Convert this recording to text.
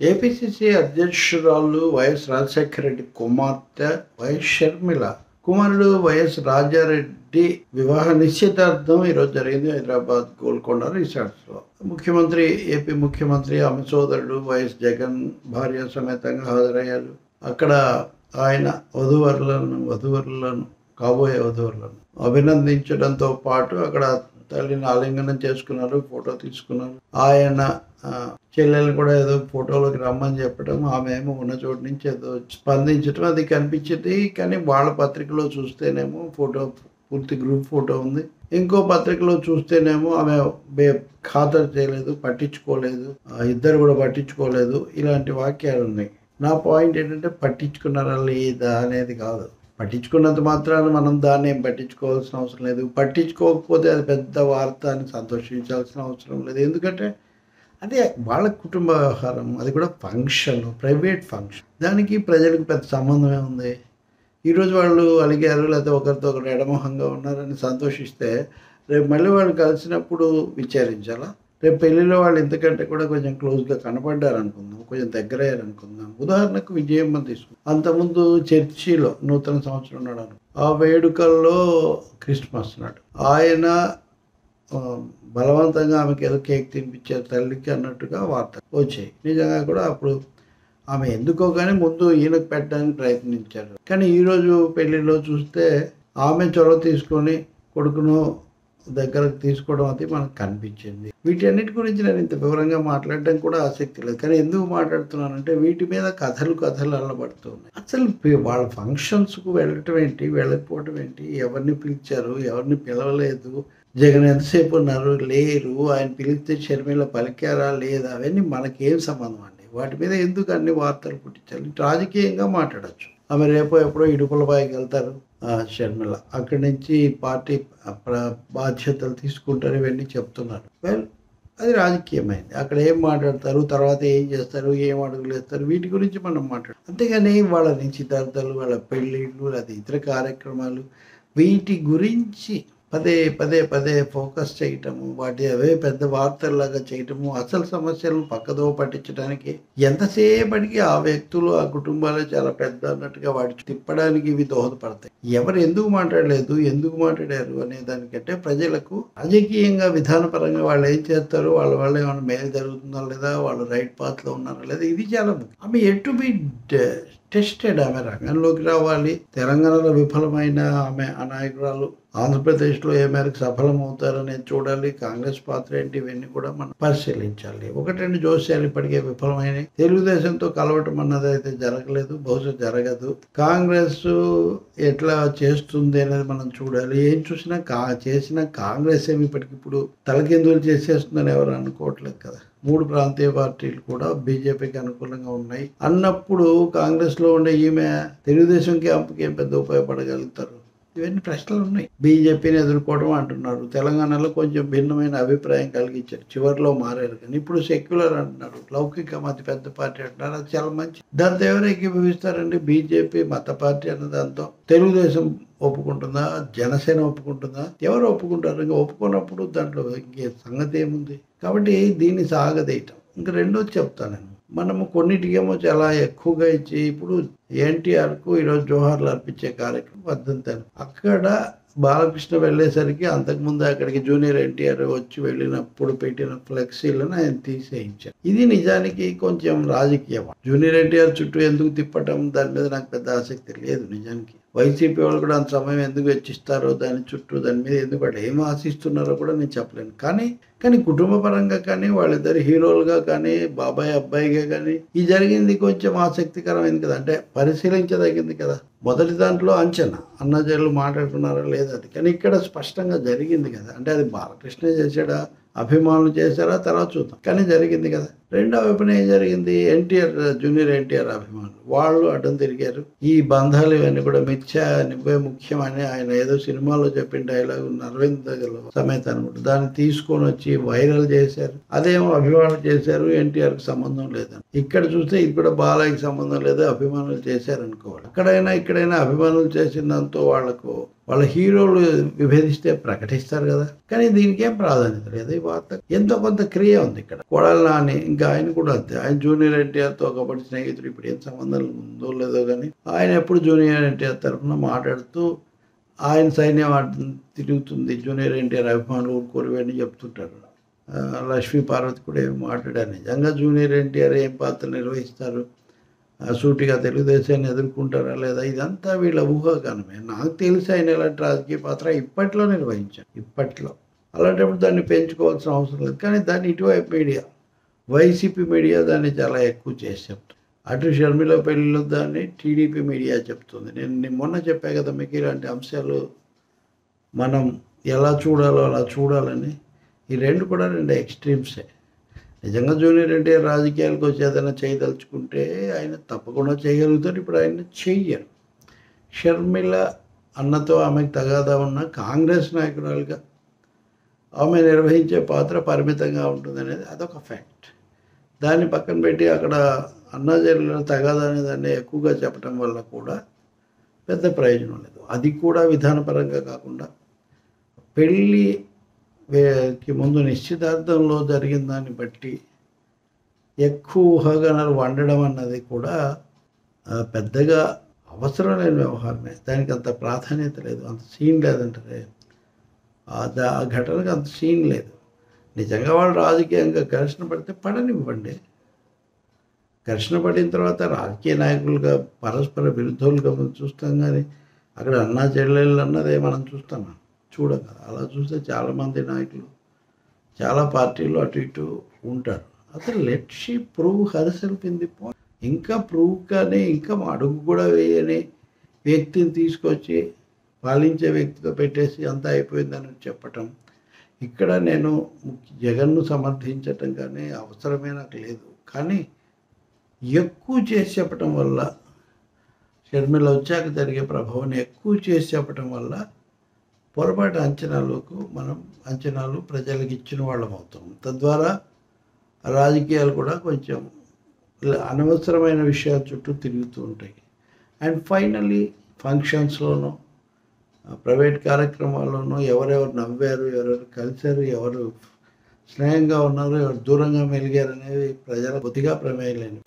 APCC అధ్యక్షురాలు YS Rajasekhara Reddy కుమార్తె YS Sharmila కుమారుడు వైఎస్ రాజారెడ్డి వివాహ నిశ్చితార్థం ఈరోజు జరిగింది హైదరాబాద్ గోల్కొండ రిసార్ట్స్ లో. ఏపీ ముఖ్యమంత్రి ఆమె సోదరుడు వైఎస్ జగన్ భార్య సమేతంగా హాజరయ్యారు. అక్కడ ఆయన కాబోయే వధువరులను అభినందించడంతో పాటు అక్కడ తల్లిని ఆలింగనం చేసుకున్నారు, ఫోటో తీసుకున్నారు. ఆయన చెల్లెలు కూడా ఏదో ఫోటోలోకి రమ్మని చెప్పడం, ఆమె ఏమో ఉన్న చోటు నుంచి ఏదో స్పందించడం అది కనిపించింది. కానీ వాళ్ళ పత్రికలో చూస్తేనేమో ఫోటో పూర్తి గ్రూప్ ఫోటో ఉంది. ఇంకో పత్రికలో చూస్తేనేమో ఆమె ఖాతరు చేయలేదు, పట్టించుకోలేదు, ఇద్దరు కూడా పట్టించుకోలేదు, ఇలాంటి వాక్యాలు ఉన్నాయి. నా పాయింట్ ఏంటంటే పట్టించుకున్నారా లేదా అనేది కాదు. పట్టించుకున్నంత మాత్రాన మనం దాన్ని ఏం పట్టించుకోవాల్సిన అవసరం లేదు. పట్టించుకోకపోతే అది పెద్ద వార్త అని సంతోషించాల్సిన అవసరం లేదు. ఎందుకంటే అదే వాళ్ళ కుటుంబ వ్యవహారం, అది కూడా ఫంక్షన్, ప్రైవేట్ ఫంక్షన్. దానికి ప్రజలకు పెద్ద సంబంధమే ఉంది. ఈరోజు వాళ్ళు అలిగారు లేకపోతే ఒకరితో ఒకరు ఎడమొహంగా ఉన్నారని సంతోషిస్తే రేపు మళ్ళీ వాళ్ళు కలిసినప్పుడు విచారించాలా? రేపు పెళ్లిలో వాళ్ళు ఇంతకంటే కూడా కొంచెం క్లోజ్గా కనపడ్డారు అనుకుందాం, కొంచెం దగ్గరయ్యారు అనుకుందాం. ఉదాహరణకు విజయమ్మ తీసుకుందాం. అంతకుముందు చర్చిలో నూతన సంవత్సరం నాడు ఆ వేడుకల్లో క్రిస్మస్ నాడు ఆయన బలవంతంగా ఆమెకి ఏదో కేక్ తినిపించారు తల్లికి అన్నట్టుగా వార్త వచ్చాయి. నిజంగా కూడా అప్పుడు ఆమె ఎందుకో కానీ ముందు ఈయనకు పెట్టడానికి ప్రయత్నించారు. కానీ ఈరోజు పెళ్లిలో చూస్తే ఆమె చొరవ తీసుకొని కొడుకును దగ్గరకు తీసుకోవడం అది మనకు కనిపించింది. వీటన్నిటి గురించి నేను ఇంత వివరంగా మాట్లాడడం కూడా ఆసక్తి లేదు. కానీ ఎందుకు మాట్లాడుతున్నానంటే వీటి మీద కథలు అల్లబడుతూ ఉన్నాయి. అసలు వాళ్ళ ఫంక్షన్స్కు వెళ్ళటం ఏంటి, వెళ్ళకపోవటం ఏంటి, ఎవరిని పిలిచారు, ఎవరిని పిలవలేదు, జగన్ ఎంతసేపు ఉన్నారు, లేరు, ఆయన పిలిస్తే షర్మిల పలికారా లేదా, అవన్నీ మనకేం సంబంధం అండి. వాటి మీద ఎందుకు అన్ని వార్తలు పుట్టించాలి? రాజకీయంగా మాట్లాడచ్చు. ఆమె రేపో ఎప్పుడో ఇడుపులపాయకి వెళ్తారు షర్మిల, అక్కడి నుంచి పార్టీ బాధ్యతలు తీసుకుంటారు, ఇవన్నీ చెప్తున్నారు. వెల్, అది రాజకీయమైంది. అక్కడ ఏం మాట్లాడతారు, తర్వాత ఏం చేస్తారు, ఏం అడుగులు వేస్తారు, వీటి గురించి మనం మాట్లాడతాం. అంతేగాని వాళ్ళ నిశ్చితార్థాలు, వాళ్ళ పెళ్ళిళ్ళు, లేదా ఇతర కార్యక్రమాలు, వీటి గురించి పదే ఫోకస్ చేయటము, వాటి అవే పెద్ద వార్తల్లాగా చేయటము, అసలు సమస్యలను పక్కదో పట్టించడానికి ఎంతసేపటికి ఆ వ్యక్తులు, ఆ కుటుంబాలు చాలా పెద్ద అన్నట్టుగా వాటి తిప్పడానికి ఇవి దోహదపడతాయి. ఎవరు ఎందుకు మాట్లాడలేదు, ఎందుకు మాట్లాడారు అనే దానికంటే ప్రజలకు రాజకీయంగా విధానపరంగా వాళ్ళు ఏం చేస్తారు, వాళ్ళ వల్ల ఏమైనా మేలు జరుగుతుందా లేదా, వాళ్ళు రైట్ పాత్లో ఉన్నారా లేదా, ఇది చాలా ముఖ్యం. ఆమె ఎటు బి టెస్టెడ్. ఆమె రంగంలోకి రావాలి. తెలంగాణలో విఫలమైన ఆమె ఆ నాయకురాలు ఆంధ్రప్రదేశ్లో ఏ మేరకు సఫలమవుతారనేది చూడాలి. కాంగ్రెస్ పాత్ర ఏంటి, ఇవన్నీ కూడా మనం పరిశీలించాలి. ఒకటి జోస్యాలు ఇప్పటికే విఫలమైనవి. తెలుగుదేశంతో కలవటం అన్నది అయితే జరగలేదు, బహుశా జరగదు. కాంగ్రెస్ ఎట్లా చేస్తుంది అనేది మనం చూడాలి. ఏం చూసినా చేసిన కాంగ్రెస్ ఏమి ఇప్పటికిప్పుడు తలకిందులు చేసేస్తుందని ఎవరు అనుకోవట్లేదు కదా. 3 ప్రాంతీయ పార్టీలు కూడా బీజేపీకి అనుకూలంగా ఉన్నాయి అన్నప్పుడు కాంగ్రెస్ లో ఉండే ఈమె తెలుగుదేశం క్యాంపుకి ఏం పెద్ద ఉపయోగపడగలుగుతారు? ఇవన్నీ ప్రశ్నలు ఉన్నాయి. బీజేపీని ఎదుర్కోవడం అంటున్నారు. తెలంగాణలో కొంచెం భిన్నమైన అభిప్రాయం కలిగించారు, చివరిలో మారారు. కానీ ఇప్పుడు సెక్యులర్ అంటున్నారు, లౌకికం అతి పెద్ద పార్టీ అంటున్నారు. అది చాలా మంచి. దాంతో ఎవరు ఏకీభవిస్తారండి? బీజేపీ మత పార్టీ అన్న దాంతో తెలుగుదేశం ఒప్పుకుంటుందా, జనసేన ఒప్పుకుంటుందా, ఎవరు ఒప్పుకుంటారు? ఇంకా ఒప్పుకున్నప్పుడు దాంట్లో ఇంకే సంగతి ఏముంది? కాబట్టి దీన్ని సాగదీయటం. ఇంకా రెండోది చెప్తాను నేను, మనము కొన్నిటికేమో చాలా ఎక్కువగా ఇచ్చి, ఇప్పుడు ఎన్టీఆర్కు ఈరోజు జోహార్లు అర్పించే కార్యక్రమం వర్ధంతారు. అక్కడ బాలకృష్ణ వెళ్ళేసరికి అంతకుముందు అక్కడికి జూనియర్ ఎన్టీఆర్ వచ్చి వెళ్ళినప్పుడు పెట్టిన ఫ్లెక్సీలను ఆయన తీసేయించారు. ఇది నిజానికి కొంచెం రాజకీయం. జూనియర్ ఎన్టీఆర్ చుట్టూ ఎందుకు తిప్పటం, దాని మీద నాకు పెద్ద ఆసక్తి లేదు నిజానికి. వైసీపీ వాళ్ళు కూడా అంత సమయం ఎందుకు వెచ్చిస్తారో దాని చుట్టూ, దాని మీద ఎందుకు వాళ్ళు ఏం ఆశిస్తున్నారో కూడా నేను చెప్పలేను. కానీ కుటుంబ పరంగా కానీ, వాళ్ళిద్దరు హీరోలుగా కానీ, బాబాయ్ అబ్బాయిగా కానీ ఈ జరిగింది కొంచెం ఆసక్తికరమైంది కదా, అంటే పరిశీలించదగింది కదా. మొదటి దాంట్లో అంచనా అన్నజనులు మాట్లాడుకున్నారా లేదా అది, కానీ ఇక్కడ స్పష్టంగా జరిగింది కదా. అంటే అది బాలకృష్ణ చేశాడా, అభిమానులు చేశారా, తర్వాత చూద్దాం. కానీ జరిగింది కదా. రెండో వైపున ఏం జరిగింది, జూనియర్ ఎన్టీఆర్ అభిమానులు వాళ్ళు అడ్డం తిరిగారు. ఈ బంధాలు ఇవన్నీ కూడా మిథ్యా, నువ్వే ముఖ్యమని ఆయన ఏదో సినిమాలో చెప్పిన డైలాగ్ అరవింద్ సమేత అనుకుంటా, దాన్ని తీసుకొని వచ్చి వైరల్ చేశారు. అదేమో అభిమానులు చేశారు, ఎన్టీఆర్కి సంబంధం లేదని. ఇక్కడ చూస్తే ఇది కూడా బాలయ్యకి సంబంధం లేదు, అభిమానులు చేశారు అనుకోవాలి. ఇక్కడైనా అభిమానులు చేసిన దాంతో వాళ్ళ హీరోలు విభేదిస్తే ప్రకటిస్తారు కదా. కానీ దీనికి ఏం ప్రాధాన్యత లేదు. ఈ వార్త ఎంతో కొంత క్రియ ఉంది ఇక్కడ. కొడాలి నాని ఇంకా ఇంకా ఆయన కూడా అంతే. ఆయన జూనియర్ ఎన్టీఆర్తో ఒకప్పటి స్నేహితుడు. ఇప్పుడు ఏం సంబంధం ఉందో లేదో కానీ ఆయన ఎప్పుడు జూనియర్ ఎన్టీఆర్ తరఫున మాట్లాడుతూ ఆయన సైన్యం తిరుగుతుంది, జూనియర్ ఎన్టీఆర్ అభిమానులు ఊరుకోరు అని చెప్తుంటారు. లక్ష్మీ పార్వతి కూడా ఏమి మాట్లాడారు. నిజంగా జూనియర్ ఎన్టీఆర్ ఏం పాత్ర నిర్వహిస్తారు, సూటిగా తెలుగుదేశాన్ని ఎదుర్కొంటారా లేదా, ఇదంతా వీళ్ళ ఊహాగానమే. నాకు తెలిసి ఆయన ఇలాంటి రాజకీయ పాత్ర ఇప్పట్లో నిర్వహించారు. ఇప్పట్లో అలాంటప్పుడు దాన్ని పెంచుకోవాల్సిన అవసరం లేదు. కానీ దాన్ని ఇటువైపు మీడియా, వైసీపీ మీడియా దాన్ని చాలా ఎక్కువ చేసి చెప్తుంది. అటు షర్మిల పెళ్ళిలో దాన్ని టీడీపీ మీడియా చెప్తుంది. నేను మొన్న చెప్పా కదా మీకు, ఇలాంటి అంశాలు మనం ఎలా చూడాలో అలా చూడాలని. ఈ రెండు కూడా రెండు ఎక్స్ట్రీమ్సే. నిజంగా జూనియర్ ఎన్టీఆర్ రాజకీయాలకు వచ్చి ఏదైనా చేయదలుచుకుంటే ఆయన తప్పకుండా చేయగలుగుతారు. ఇప్పుడు ఆయన చెయ్యరు. షర్మిల అన్నతో ఆమెకు తగాదా ఉన్న కాంగ్రెస్ నాయకురాలుగా ఆమె నిర్వహించే పాత్ర పరిమితంగా ఉంటుందనేది అదొక ఫ్యాక్ట్. దాన్ని పక్కన పెట్టి అక్కడ అన్నాచెల్లెల తగాదా అనే దాన్ని ఎక్కువగా చెప్పడం వల్ల కూడా పెద్ద ప్రయోజనం లేదు. అది కూడా విధానపరంగా కాకుండా పెళ్ళికి ముందు నిశ్చితార్థంలో జరిగిన దాన్ని బట్టి ఎక్కువ ఊహాగానాలు వండడం అన్నది కూడా పెద్దగా అవసరం లేని వ్యవహారమే. దానికి అంత ప్రాధాన్యత లేదు, అంత సీన్ లేదంటారే. ఆ ఘటనకు అంత సీన్ లేదు. నిజంగా వాళ్ళు రాజకీయంగా ఘర్షణ పడితే పడనివ్వండి. ఘర్షణ పడిన తర్వాత రాజకీయ నాయకులుగా పరస్పర విరుద్ధులుగా మనం చూస్తాం, కానీ అక్కడ అన్నా చెల్లెళ్ళు అన్నదే మనం చూస్తున్నాం, చూడం కదా. అలా చూస్తే చాలామంది నాయకులు చాలా పార్టీలు అటు ఇటు ఉంటారు. అసలు let she prove herself in the point. ఇంకా ప్రూవ్ కానీ ఇంకా అడుగు కూడా వేయని వ్యక్తిని తీసుకొచ్చి పాలించే వ్యక్తితో పెట్టేసి అంతా అయిపోయిందని చెప్పటం, ఇక్కడ నేను జగన్ను సమర్థించటం కానీ అవసరమే నాకు లేదు. కానీ ఎక్కువ చేసి చెప్పటం వల్ల, షర్మిల వచ్చాక జరిగే ప్రభావాన్ని ఎక్కువ చేసి చెప్పటం వల్ల పొరపాటు అంచనాలు ప్రజలకు ఇచ్చిన వాళ్ళం అవుతాం. తద్వారా రాజకీయాలు కూడా కొంచెం అనవసరమైన విషయాల చుట్టూ తిరుగుతూ ఉంటాయి. అండ్ ఫైనలీ ఫంక్షన్స్లోనూ ప్రైవేట్ కార్యక్రమాల్లోనూ ఎవరెవరు నవ్వారు, ఎవరెవరు కలిశారు, ఎవరు స్నేహంగా ఉన్నారు, ఎవరు దూరంగా మెలిగారు అనేవి ప్రజల బొత్తిగా ప్రమేయం లేని